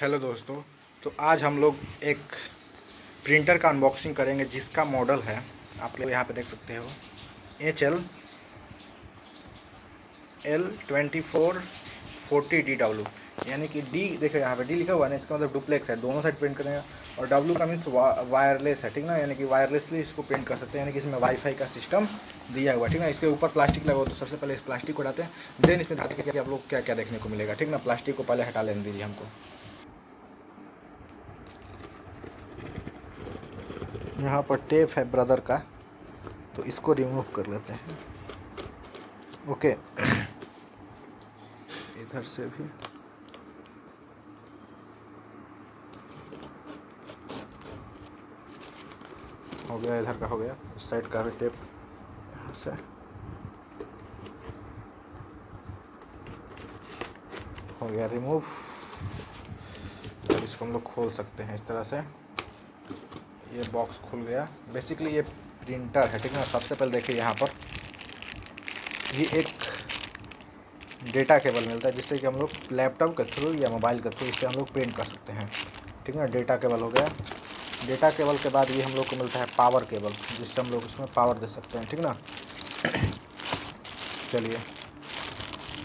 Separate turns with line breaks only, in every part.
Hello दोस्तों, तो आज हम लोग एक प्रिंटर का अनबॉक्सिंग करेंगे जिसका मॉडल है, आप लोग यहाँ पे देख सकते हो, HL2440DW। यानी कि डी देखो यहाँ पे डी लिखा हुआ है ना, इसका मतलब डुप्लेक्स है, दोनों साइड प्रिंट करेंगे। और डब्ल्यू का मीन्स वायरलेस है, ठीक ना, यानी कि वायरलेसली इसको प्रिंट कर सकते हैं, यानी कि इसमें वाईफाई का सिस्टम दिया हुआ है, ठीक ना। इसके ऊपर प्लास्टिक लगा हुआ, तो सबसे पहले इस प्लास्टिक को हटाते हैं, देन इसमें ढाल के आप लोग क्या क्या देखने को मिलेगा, ठीक ना। प्लास्टिक को पहले हटा लेने दीजिए हमको। यहाँ पर टेप है ब्रदर का, तो इसको रिमूव कर लेते हैं। ओके, इधर से भी हो गया, इधर का हो गया, इस साइड का भी टेप यहाँ से हो गया रिमूव। अब इसको हम लोग खोल सकते हैं इस तरह से। ये बॉक्स खुल गया। बेसिकली ये प्रिंटर है, ठीक ना। सबसे पहले देखिए यहाँ पर ये एक डेटा केबल मिलता है, जिससे कि हम लोग लैपटॉप के थ्रू या मोबाइल के थ्रू इससे हम लोग प्रिंट कर सकते हैं, ठीक ना। डेटा केबल हो गया। डेटा केबल के बाद ये हम लोग को मिलता है पावर केबल, जिससे हम लोग इसमें पावर दे सकते हैं, ठीक ना। चलिए,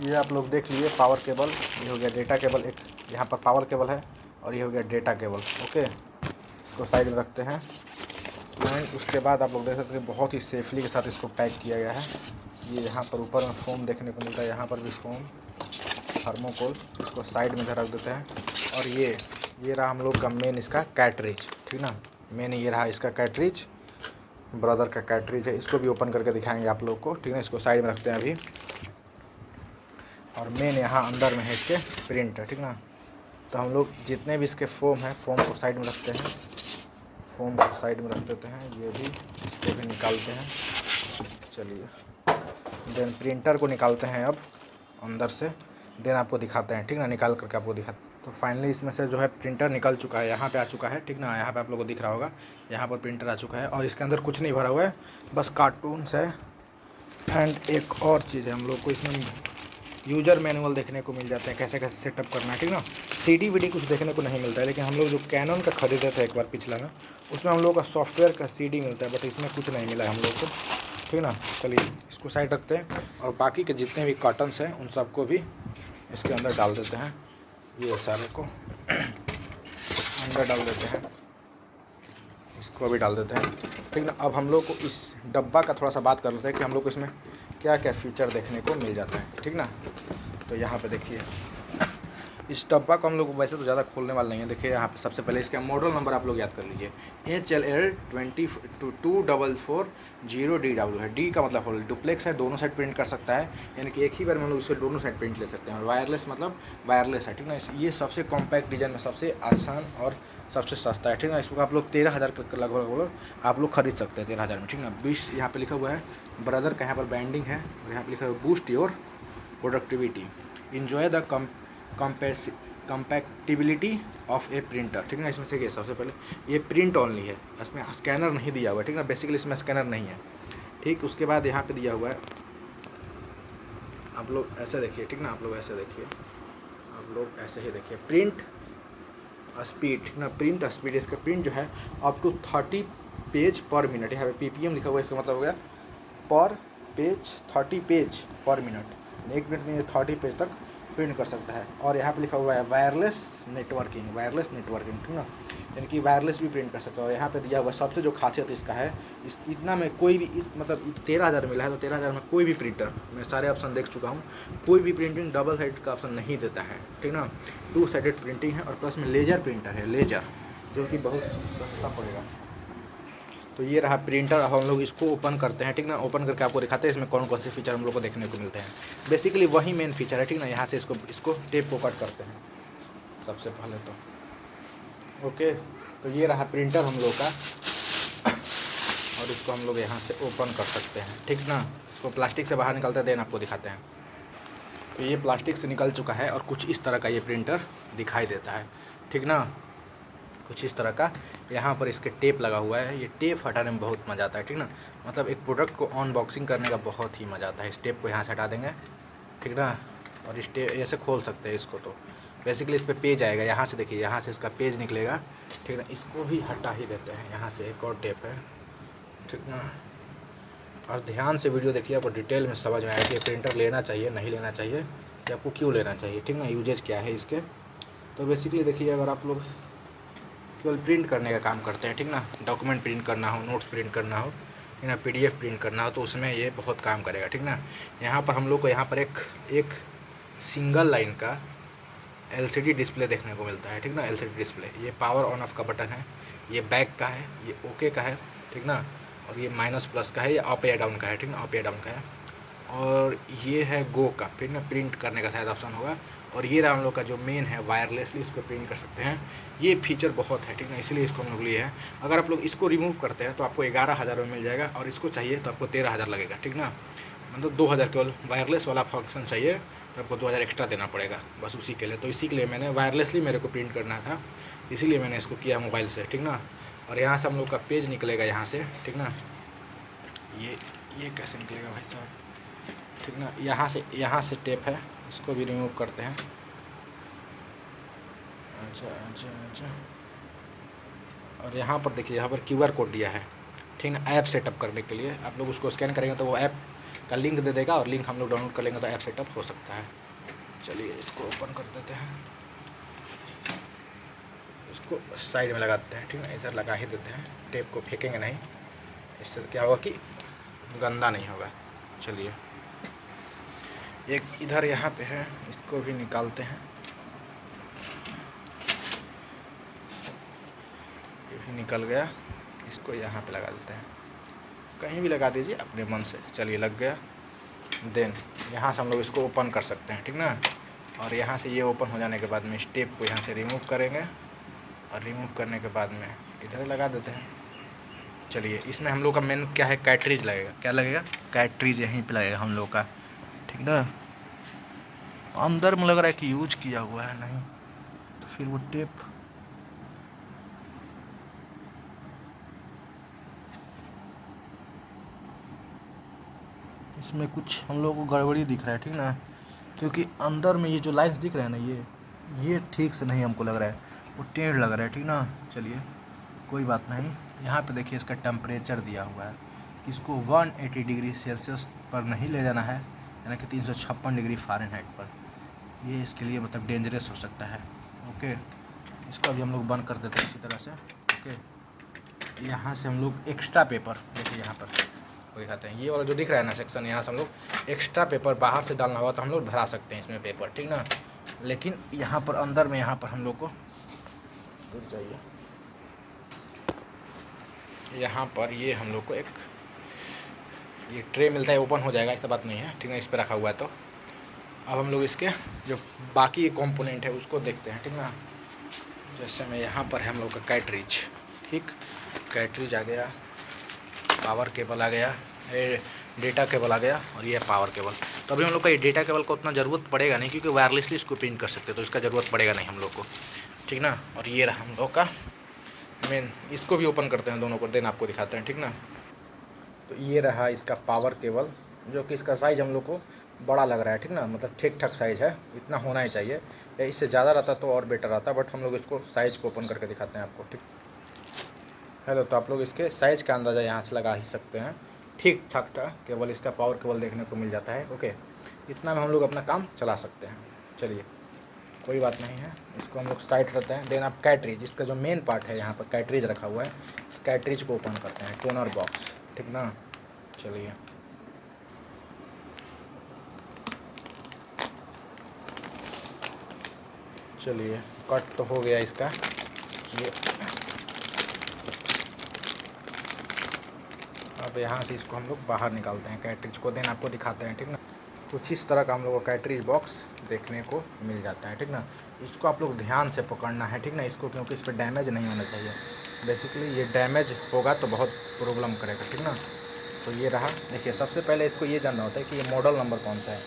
ये आप लोग देख लीजिए पावर केबल। ये हो गया डेटा केबल, एक यहाँ पर पावर केबल है, और ये हो गया डेटा केबल। ओके, इसको साइड में रखते हैं। एंड उसके बाद आप लोग देख सकते हैं बहुत ही सेफली के साथ इसको पैक किया गया है। ये यहाँ पर ऊपर में फोम देखने को मिलता है, यहाँ पर भी फोम, थर्मोकोल। इसको साइड में इधर रख देते हैं। और ये रहा हम लोग का मेन इसका कैटरिज, ठीक ना। मेन ये रहा इसका कैटरिज, ब्रदर का कैटरिज है। इसको भी ओपन करके दिखाएंगे आप लोग को, ठीक है। इसको साइड में रखते हैं अभी। और मेन यहाँ अंदर में है इसके प्रिंटर, ठीक ना। तो हम लोग जितने भी इसके फोम हैं, फोम को साइड में रखते हैं, फोम को साइड में रख देते हैं। ये भी, इसको भी निकालते हैं। चलिए, देन प्रिंटर को निकालते हैं अब अंदर से, देन आपको दिखाते हैं, ठीक ना। निकाल करके आपको दिखाते हैं। तो फाइनली इसमें से जो है प्रिंटर निकल चुका है, यहाँ पे आ चुका है, ठीक ना। यहाँ पे आप लोगों को दिख रहा होगा, यहाँ पर प्रिंटर आ चुका है। और इसके अंदर कुछ नहीं भरा हुआ है, बस कार्टून्स है। एंड एक और चीज़ है, हम लोग को इसमें यूजर मैनुअल देखने को मिल जाते हैं, कैसे कैसे सेटअप करना है, ठीक ना। सीडी वीडी कुछ देखने को नहीं मिलता है, लेकिन हम लोग जो कैनन का खरीदे थे एक बार पिछला में, उसमें हम लोग का सॉफ्टवेयर का सीडी मिलता है, बट इसमें कुछ नहीं मिला है हम लोग को, ठीक ना। चलिए, इसको साइड रखते हैं, और बाकी के जितने भी कार्टन्स हैं उन सबको भी इसके अंदर डाल देते हैं। ये सारे को अंदर डाल देते हैं, इसको भी डाल देते हैं, ठीक ना। अब हम लोग को इस डब्बा का थोड़ा सा बात कर लेते हैं कि हम लोग को इसमें क्या क्या फ़ीचर देखने को मिल जाता है, ठीक ना। तो यहाँ पे देखिए, इस डब्बा को हम लोग वैसे तो ज़्यादा खोलने वाले नहीं है। देखिए यहाँ पे सबसे पहले इसका मॉडल नंबर आप लोग याद कर लीजिए, HL2440DW है। डी का मतलब होल डुप्लेक्स है, दोनों साइड प्रिंट कर सकता है, यानी कि एक ही बार में हम लोग इससे दोनों साइड प्रिंट ले सकते हैं। और वायरलेस मतलब वायरलेस है, ठीक ना। ये सबसे कॉम्पैक्ट डिज़ाइन में सबसे आसान और सबसे सस्ता है, ठीक ना। इसको आप लोग 13,000 के लगभग आप लोग खरीद सकते हैं, 13,000 में, ठीक ना। 20 यहाँ पे लिखा हुआ है ब्रदर का, यहाँ पर बैंडिंग है, और यहाँ पे लिखा हुआ है boost your productivity, enjoy the compatibility of a printer, ठीक ना। इसमें से ये सबसे पहले ये प्रिंट ओनली है, इसमें स्कैनर नहीं दिया हुआ है, ठीक ना। बेसिकली इसमें स्कैनर नहीं है, ठीक। उसके बाद यहाँ पे दिया हुआ है, आप लोग ऐसे देखिए, ठीक ना। आप लोग ऐसे देखिए, आप लोग ऐसे ही देखिए, प्रिंट स्पीड, ठीक ना। प्रिंट स्पीड, इसका प्रिंट जो है up to 30 page per minute, यहाँ पे PPM लिखा हुआ है, इसका मतलब हो गया पर page 30 page per minute, 1 minute में 30 पेज तक प्रिंट कर सकता है। और यहाँ पे लिखा हुआ है वायरलेस नेटवर्किंग, ठीक ना, यानी कि वायरलेस भी प्रिंट कर सकता है। और यहाँ पे दिया हुआ सबसे जो खासियत इसका है, इतना में कोई भी मतलब 13,000 मिला है, तो 13,000 में कोई भी प्रिंटर, मैं सारे ऑप्शन देख चुका हूँ, कोई भी प्रिंटिंग डबल साइड का ऑप्शन नहीं देता है, ठीक ना। 2 साइडेड प्रिंटिंग है, और प्लस में लेजर प्रिंटर है, लेजर, जो कि बहुत सस्ता पड़ेगा। तो ये रहा प्रिंटर। अब हम लोग इसको ओपन करते हैं, ठीक ना। ओपन करके आपको दिखाते हैं इसमें कौन कौन से फीचर हम लोग को देखने को मिलते हैं। बेसिकली वही मेन फीचर है, ठीक ना। यहाँ से इसको टेप को कट करते हैं सबसे पहले तो। ओके, तो ये रहा प्रिंटर हम लोग का, और इसको हम लोग यहाँ से ओपन कर सकते हैं, ठीक ना। इसको प्लास्टिक से बाहर निकालते हैं, देन आपको दिखाते हैं। तो ये प्लास्टिक से निकल चुका है, और कुछ इस तरह का ये प्रिंटर दिखाई देता है, ठीक ना। कुछ इस तरह का यहाँ पर इसके टेप लगा हुआ है। ये टेप हटाने में बहुत मज़ा आता है, ठीक ना। मतलब एक प्रोडक्ट को अनबॉक्सिंग करने का बहुत ही मज़ा आता है। इस टेप को यहाँ से हटा देंगे, ठीक ना। और इस टेप ऐसे खोल सकते हैं इसको, तो बेसिकली इस पर पेज आएगा, यहाँ से देखिए, यहाँ से इसका पेज निकलेगा, ठीक ना। इसको भी हटा ही देते हैं, यहाँ से एक और टेप है, ठीक ना। और ध्यान से वीडियो देखिए, आपको डिटेल में समझ में आएगा कि प्रिंटर लेना चाहिए नहीं लेना चाहिए, कि आपको क्यों लेना चाहिए, ठीक ना, यूजेज क्या है इसके। तो बेसिकली देखिए, अगर आप लोग केवल प्रिंट करने का काम करते हैं, ठीक ना, डॉक्यूमेंट प्रिंट करना हो, नोट्स प्रिंट करना हो, ठीक ना, PDF प्रिंट करना हो, तो उसमें ये बहुत काम करेगा, ठीक ना। यहाँ पर हम लोग को यहाँ पर एक सिंगल लाइन का LCD डिस्प्ले देखने को मिलता है, ठीक ना। LCD डिस्प्ले, ये पावर ऑन ऑफ का बटन है, ये बैक का है, ये ओके का है, ठीक ना, और ये माइनस प्लस का है, ये अप या डाउन का है, ठीक ना, अप या डाउन का है, और ये है गो का, फिर ना प्रिंट करने का शायद ऑप्शन होगा, और ये रहा हम लोग का जो मेन है, वायरलेसली इसको प्रिंट कर सकते हैं। ये फीचर बहुत है, ठीक ना, इसलिए इसको हम लोग लिए हैं। अगर आप लोग इसको रिमूव करते हैं तो आपको 11,000 में मिल जाएगा, और इसको चाहिए तो आपको 13,000 लगेगा, ठीक ना। मतलब 2,000 केवल वायरलेस वाला फंक्शन चाहिए तो आपको 2,000 एक्स्ट्रा देना पड़ेगा बस उसी के लिए। तो इसी के लिए मैंने वायरलेसली मेरे को प्रिंट करना था, इसीलिए मैंने इसको किया मोबाइल से, ठीक ना। और यहाँ से हम लोग का पेज निकलेगा यहाँ से, ठीक ना। ये कैसे निकलेगा भाई साहब, ठीक ना। यहाँ से टेप है, इसको भी रिमूव करते हैं। अच्छा। और यहाँ पर देखिए, यहाँ पर QR कोड दिया है, ठीक ना, ऐप सेटअप करने के लिए। आप लोग उसको स्कैन करेंगे तो वो ऐप का लिंक दे देगा, और लिंक हम लोग डाउनलोड कर लेंगे तो ऐप सेटअप हो सकता है। चलिए इसको ओपन कर देते हैं, इसको साइड में लगा देते हैं, ठीक ना, इधर लगा ही देते हैं, टेप को फेंकेंगे नहीं, इससे क्या होगा कि गंदा नहीं होगा। चलिए, एक इधर यहाँ पे है, इसको भी निकालते हैं, ये भी निकल गया, इसको यहाँ पे लगा देते हैं, कहीं भी लगा दीजिए अपने मन से। चलिए लग गया। देन यहाँ से हम लोग इसको ओपन कर सकते हैं, ठीक ना। और यहाँ से ये ओपन हो जाने के बाद में स्टेप को यहाँ से रिमूव करेंगे, और रिमूव करने के बाद में इधर लगा देते हैं। चलिए, इसमें हम लोग का मेन क्या है, कैट्रिज लगेगा। क्या लगेगा? कैट्रिज यहीं पे लगेगा हम लोग का, ठीक ना। अंदर में लग रहा है कि यूज किया हुआ है, नहीं तो फिर वो टेप इसमें कुछ हम लोग को गड़बड़ी दिख रहा है, ठीक ना, क्योंकि अंदर में ये जो लाइन्स दिख रहे हैं ना, ये ठीक से नहीं हमको लग रहा है, वो टेढ़ लग रहा है, ठीक ना। चलिए कोई बात नहीं। यहाँ पे देखिए इसका टेम्परेचर दिया हुआ है, इसको 180 डिग्री सेल्सियस पर नहीं ले जाना है, यानी कि 356 डिग्री फ़ारेनहाइट पर। ये इसके लिए मतलब डेंजरस हो सकता है। ओके, इसको अभी हम लोग बंद कर देते हैं इसी तरह से। ओके, यहाँ से हम लोग एक्स्ट्रा पेपर देखिए, यहाँ पर दिखाते हैं, ये वाला जो दिख रहा है ना सेक्शन, यहाँ से हम लोग एक्स्ट्रा पेपर बाहर से डालना होगा तो हम लोग भरा सकते हैं इसमें पेपर, ठीक ना। लेकिन यहाँ पर अंदर में यहाँ पर हम लोग को दूर चाहिए, यहाँ पर ये हम लोग को एक ये ट्रे मिलता है, ओपन हो जाएगा, ऐसा बात नहीं है, ठीक है, इस पर रखा हुआ है। तो अब हम लोग इसके जो बाकी कंपोनेंट है उसको देखते हैं, ठीक ना। जैसे में यहाँ पर है हम लोग का कैट्रिज, ठीक, कैट्रिज आ गया, पावर केबल आ गया, ये डेटा केबल आ गया, और ये पावर केबल। तो अभी हम लोग का ये डेटा केबल को उतना ज़रूरत पड़ेगा नहीं, क्योंकि वायरलेसली इसको प्रिंट कर सकते हैं, तो इसका ज़रूरत पड़ेगा नहीं हम लोग को, ठीक ना। और ये रहा हम लोग का मेन, इसको भी ओपन करते हैं दोनों को, देन आपको दिखाते हैं, ठीक ना। तो ये रहा इसका पावर केबल, जो कि इसका साइज़ हम लोग को बड़ा लग रहा है, ठीक ना, मतलब ठीक ठाक साइज़ है, इतना होना ही चाहिए, या इससे ज़्यादा रहता तो और बेटर रहता, बट हम लोग इसको साइज़ को ओपन करके दिखाते हैं आपको, ठीक है। तो आप लोग इसके साइज़ का अंदाज़ा यहाँ से लगा ही सकते हैं, ठीक ठाक था, केवल इसका पावर केबल देखने को मिल जाता है। ओके, इतना में हम लोग अपना काम चला सकते हैं। चलिए कोई बात नहीं है, इसको हम लोग साइड करते हैं। देन आप कैट्रिज, इसका जो मेन पार्ट है यहाँ पर कैट्रिज रखा हुआ है, इस कैट्रिज को ओपन करते हैं, टोनर बॉक्स, ठीक ना। चलिए चलिए कट तो हो गया इसका, ये अब यहाँ से इसको हम लोग बाहर निकालते हैं कैट्रिज को, देन आपको दिखाते हैं, ठीक ना। कुछ इस तरह का हम लोग को कैट्रिज बॉक्स देखने को मिल जाता है, ठीक ना। इसको आप लोग ध्यान से पकड़ना है, ठीक ना, इसको, क्योंकि इस पर डैमेज नहीं होना चाहिए। बेसिकली ये डैमेज होगा तो बहुत प्रॉब्लम करेगा, ठीक ना। तो ये रहा, देखिए सबसे पहले इसको ये जानना होता है कि ये मॉडल नंबर कौन सा है,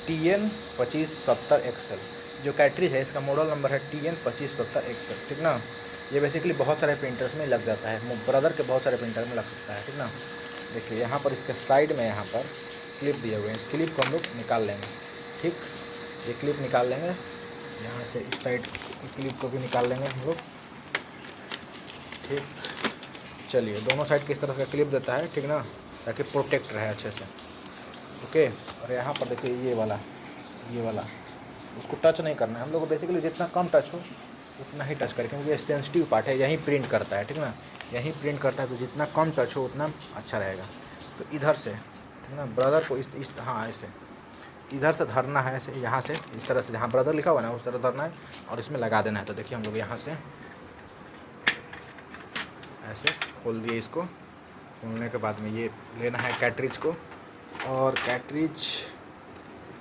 TN2570 XL जो कैट्रिज है, इसका मॉडल नंबर है TN2570 XL, ठीक ना। ये बेसिकली बहुत सारे प्रिंटर्स में लग जाता है, ब्रदर के बहुत सारे प्रिंटर में लग सकता है, ठीक ना। देखिए यहाँ पर इसके साइड में यहाँ पर क्लिप दिए हुए हैं, इस क्लिप को हम लोग निकाल लेंगे, ठीक, ये क्लिप निकाल लेंगे, यहाँ से इस साइड क्लिप को भी निकाल लेंगे हम लोग। ठीक, चलिए दोनों साइड किस तरह का क्लिप देता है, ठीक ना, ताकि प्रोटेक्ट रहे अच्छे से। ओके, और यहाँ पर देखिए ये वाला उसको टच नहीं करना है हम लोग को। बेसिकली जितना कम टच हो उतना ही टच करें, क्योंकि ये सेंसिटिव पार्ट है, यहीं प्रिंट करता है, ठीक ना, यहीं प्रिंट करता है। तो जितना कम टच हो उतना अच्छा रहेगा। तो इधर से, ठीक ना, ब्रदर को इस हाँ ऐसे इधर से धरना है, ऐसे यहाँ से इस तरह से, जहाँ ब्रदर लिखा हुआ है ना उस तरह धरना है और इसमें लगा देना है। तो देखिए हम लोग यहाँ से ऐसे खोल दिए इसको। खोलने के बाद में ये लेना है कैटरिज को, और कैटरिज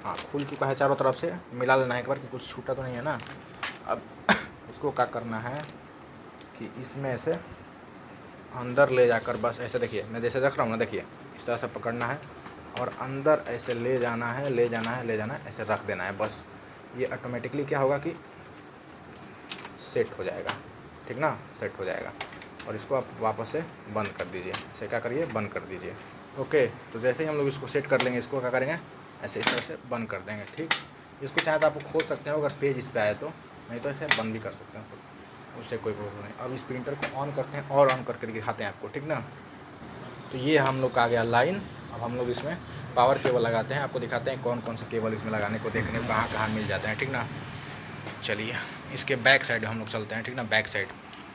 हाँ खुल चुका है चारों तरफ से। मिला लेना है एक बार कि कुछ छूटा तो नहीं है ना। अब इसको क्या करना है कि इसमें से अंदर ले जाकर बस ऐसे, देखिए मैं जैसे रख रहा हूँ ना, देखिए इस तरह से पकड़ना है और अंदर ऐसे ले जाना है, ऐसे रख देना है बस। ये ऑटोमेटिकली क्या होगा कि सेट हो जाएगा, ठीक ना, सेट हो जाएगा। और इसको आप वापस से बंद कर दीजिए। इसे क्या करिए, बंद कर दीजिए। ओके, तो जैसे ही हम लोग इसको सेट कर लेंगे, इसको क्या करेंगे, ऐसे इस तरह से बंद कर देंगे। ठीक, इसको चाहे तो आप खोल सकते हो अगर पेज इस पर आए तो, नहीं तो ऐसे बंद भी कर सकते हैं, उससे कोई प्रॉब्लम नहीं। अब इस प्रिंटर को ऑन करते हैं और ऑन करके दिखाते हैं आपको, ठीक ना। तो ये हम लोग का आ गया लाइन। अब हम लोग इसमें पावर केबल लगाते हैं, आपको दिखाते हैं कौन कौन से केबल इसमें लगाने को, देखने को कहाँ कहाँ मिल जाते हैं, ठीक ना। चलिए इसके बैक साइड हम लोग चलते हैं, ठीक ना। बैक साइड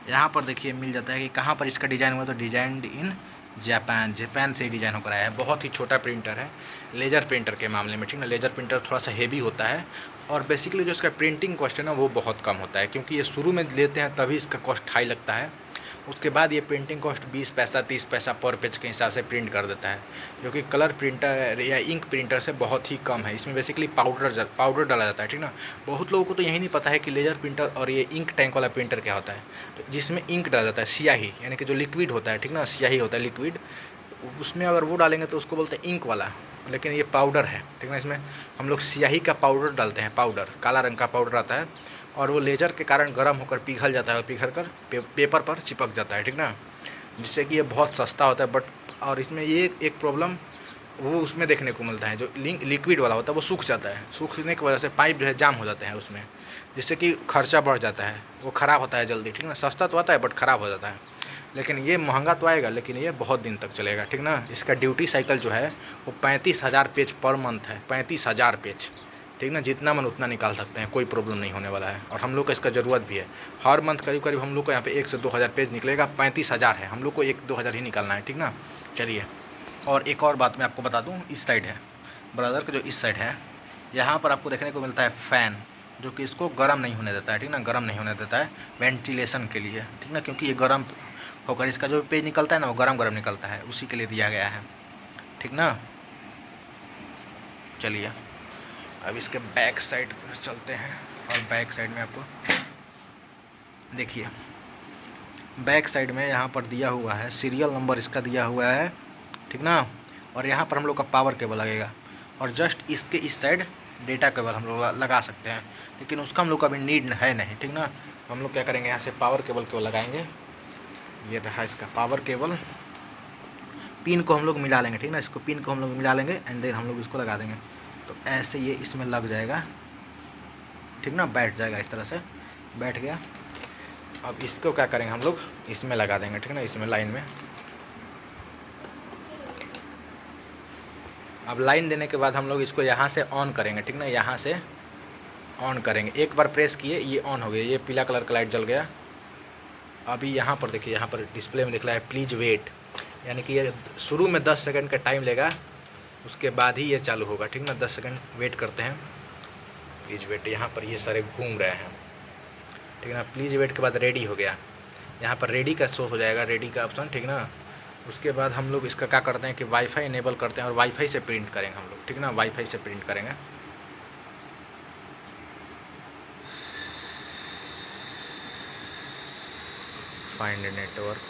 यहाँ पर देखिए मिल जाता है कि कहाँ पर इसका डिज़ाइन हुआ, तो डिजाइंड इन जापान से डिज़ाइन होकर आया है। बहुत ही छोटा प्रिंटर है लेज़र प्रिंटर के मामले में, ठीक ना। लेज़र प्रिंटर थोड़ा सा हेवी होता है और बेसिकली जो इसका प्रिंटिंग कॉस्ट है ना वो बहुत कम होता है, क्योंकि ये शुरू में लेते हैं तभी इसका कॉस्ट हाई लगता है। उसके बाद ये प्रिंटिंग कॉस्ट 20 पैसा 30 पैसा पर पेज के हिसाब से प्रिंट कर देता है, जो कि कलर प्रिंटर या इंक प्रिंटर से बहुत ही कम है। इसमें बेसिकली पाउडर डाला जाता है, ठीक ना। बहुत लोगों को तो यही नहीं पता है कि लेज़र प्रिंटर और ये इंक टैंक वाला प्रिंटर क्या होता है। तो जिसमें इंक डाला जाता है, स्याही, यानी कि जो लिक्विड होता है, ठीक ना, स्याही होता है लिक्विड, उसमें अगर वो डालेंगे तो उसको बोलते हैं इंक वाला, लेकिन ये पाउडर है, ठीक ना। इसमें हम लोग स्याही का पाउडर डालते हैं, पाउडर काला रंग का पाउडर आता है और वो लेज़र के कारण गर्म होकर पिघल जाता है और पिघल कर पेपर पर चिपक जाता है, ठीक ना, जिससे कि ये बहुत सस्ता होता है। बट और इसमें ये एक प्रॉब्लम वो उसमें देखने को मिलता है, जो लिक्विड वाला होता है वो सूख जाता है। सूखने की वजह से पाइप जो है जाम हो जाते हैं उसमें, जिससे कि खर्चा बढ़ जाता है, वो ख़राब होता है जल्दी, ठीक ना। सस्ता तो आता है बट ख़राब हो जाता है। लेकिन ये महंगा तो आएगा, लेकिन ये बहुत दिन तक चलेगा, ठीक ना। इसका ड्यूटी साइकिल जो है वो 35,000 पेज पर मंथ है, 35,000 पेज, ठीक ना। जितना मन उतना निकाल सकते हैं, कोई प्रॉब्लम नहीं होने वाला है। और हम लोग को इसका ज़रूरत भी है। हर मंथ करीब करीब हम लोग को यहाँ पे 1 से 2 हज़ार पेज निकलेगा। 35,000 है, हम लोग को 1-2 हज़ार ही निकालना है, ठीक ना। चलिए, और एक और बात मैं आपको बता दूँ, इस साइड है ब्रदर का, जो इस साइड है यहाँ पर आपको देखने को मिलता है फ़ैन, जो कि इसको गर्म नहीं होने देता है, ठीक ना, गर्म नहीं होने देता है वेंटिलेशन के लिए, ठीक ना, क्योंकि ये गर्म होकर इसका जो पेज निकलता है ना वो गरम निकलता है, उसी के लिए दिया गया है, ठीक ना। चलिए अब इसके बैक साइड पर चलते हैं, और बैक साइड में आपको देखिए, बैक साइड में यहाँ पर दिया हुआ है सीरियल नंबर इसका दिया हुआ है, ठीक ना। और यहाँ पर हम लोग का पावर केबल लगेगा, और जस्ट इसके इस साइड डेटा केबल हम लोग लगा सकते हैं, लेकिन उसका हम लोग का अभी नीड है नहीं, ठीक ना। हम लोग क्या करेंगे, यहाँ से पावर केबल को लगाएंगे। ये रहा इसका पावर केबल, पिन को हम लोग मिला लेंगे, ठीक ना। इसको पिन को हम लोग मिला लेंगे एंड देन हम लोग इसको लगा देंगे। तो ऐसे ये इसमें लग जाएगा, ठीक ना, बैठ जाएगा, इस तरह से बैठ गया। अब इसको क्या करेंगे, हम लोग इसमें लगा देंगे, ठीक ना, इसमें लाइन में। अब लाइन देने के बाद हम लोग इसको यहाँ से ऑन करेंगे, ठीक ना, यहाँ से ऑन करेंगे। एक बार प्रेस किए, ये ऑन हो गया, ये पीला कलर का लाइट जल गया। अभी यहाँ पर देखिए, यहाँ पर डिस्प्ले में दिख रहा है प्लीज़ वेट, यानी कि ये शुरू में 10 सेकंड का टाइम लेगा, उसके बाद ही ये चालू होगा, ठीक ना। 10 सेकंड वेट करते हैं, प्लीज़ वेट। यहाँ पर ये सारे घूम रहे हैं, ठीक ना। प्लीज़ वेट के बाद रेडी हो गया, यहाँ पर रेडी का शो हो जाएगा, रेडी का ऑप्शन, ठीक ना। उसके बाद हम लोग इसका क्या करते हैं कि वाईफाई इनेबल करते हैं और वाईफाई से प्रिंट करेंगे हम लोग, ठीक ना, वाईफाई से प्रिंट करेंगे। Find network,